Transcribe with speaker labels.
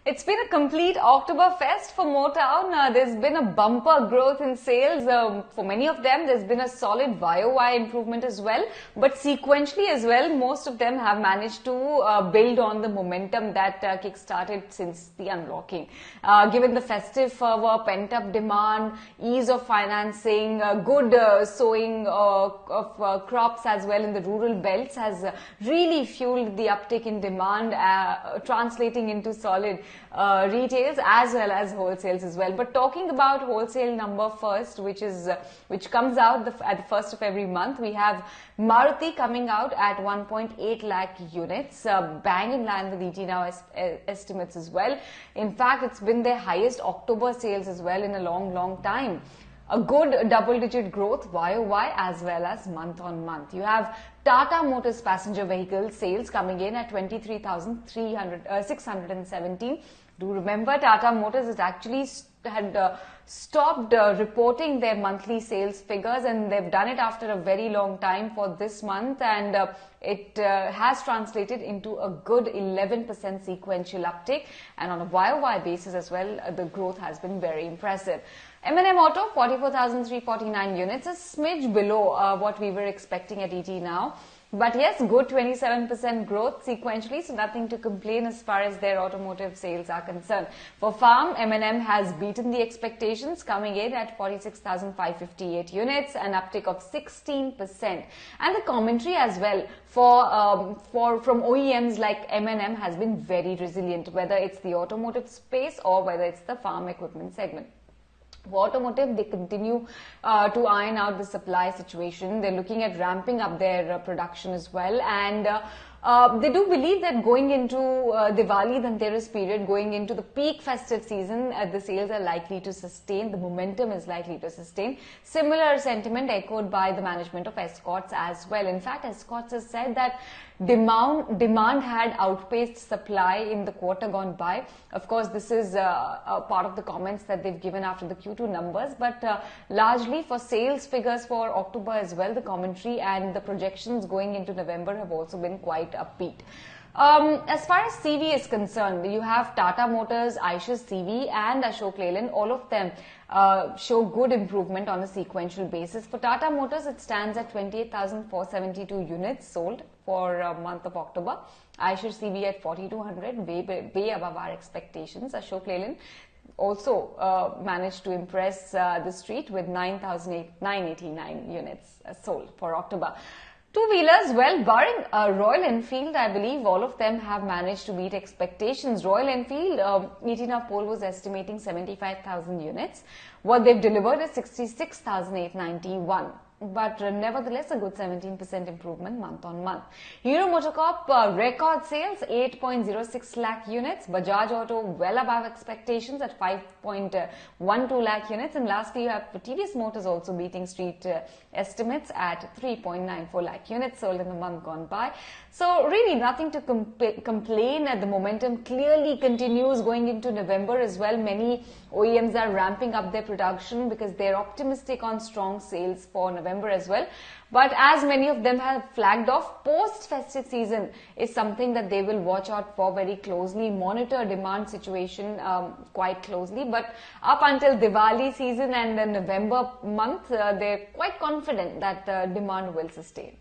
Speaker 1: It's been a complete Oktoberfest for Motown. There's been a bumper growth in sales. For many of them, there's been a solid YOY improvement as well. But sequentially as well, most of them have managed to build on the momentum that kick-started since the unlocking. Given the festive fervour, pent-up demand, ease of financing, good sowing of crops as well in the rural belts has really fueled the uptick in demand, translating into solid retails as well as wholesales as well. But talking about wholesale number first, which comes out at the first of every month, we have Maruti coming out at 1.8 lakh units, bang in line with ET Now estimates as well. In fact, it's been their highest October sales as well in a long time. A good double-digit growth YOY as well as month-on-month. You have Tata Motors passenger vehicle sales coming in at 23,617. Do remember, Tata Motors has actually had stopped reporting their monthly sales figures, and they've done it after a very long time for this month, and it has translated into a good 11% sequential uptick, and on a YOY basis as well, the growth has been very impressive. M&M Auto, 44,349 units, a smidge below what we were expecting at ET Now. But yes, good 27% growth sequentially, so nothing to complain as far as their automotive sales are concerned. For Farm, M&M has beaten the expectations, coming in at 46,558 units, an uptick of 16%. And the commentary as well from OEMs like M&M has been very resilient, whether it's the automotive space or whether it's the farm equipment segment. For automotive, they continue to iron out the supply situation. They're looking at ramping up their production as well, and they do believe that going into Diwali-Dhanteras period, going into the peak festive season, the sales are likely to sustain. The momentum is likely to sustain. Similar sentiment echoed by the management of Escorts as well. In fact, Escorts has said that demand had outpaced supply in the quarter gone by. Of course, this is a part of the comments that they've given after the Q2 numbers, but largely for sales figures for October as well, the commentary and the projections going into November have also been quite upbeat. As far as CV is concerned, you have Tata Motors, Eicher CV and Ashok Leyland. All of them show good improvement on a sequential basis. For Tata Motors, it stands at 28,472 units sold for month of October. Eicher CV at 4,200, way above our expectations. Ashok Leyland also managed to impress the street with 9,989 units sold for October. Two-wheelers, well, barring Royal Enfield, I believe all of them have managed to meet expectations. Royal Enfield, ET Now poll was estimating 75,000 units. What they've delivered is 66,891. But nevertheless, a good 17% improvement month on month. Hero MotoCorp record sales 8.06 lakh units. Bajaj Auto well above expectations at 5.12 lakh units. And lastly, you have TVS Motors also beating street estimates at 3.94 lakh units sold in the month gone by. So really nothing to complain. The momentum clearly continues going into November as well. Many OEMs are ramping up their production because they're optimistic on strong sales for November as well. But as many of them have flagged off, post-festive season is something that they will watch out for very closely, monitor demand situation quite closely. But up until Diwali season and the November month, they're quite confident that demand will sustain.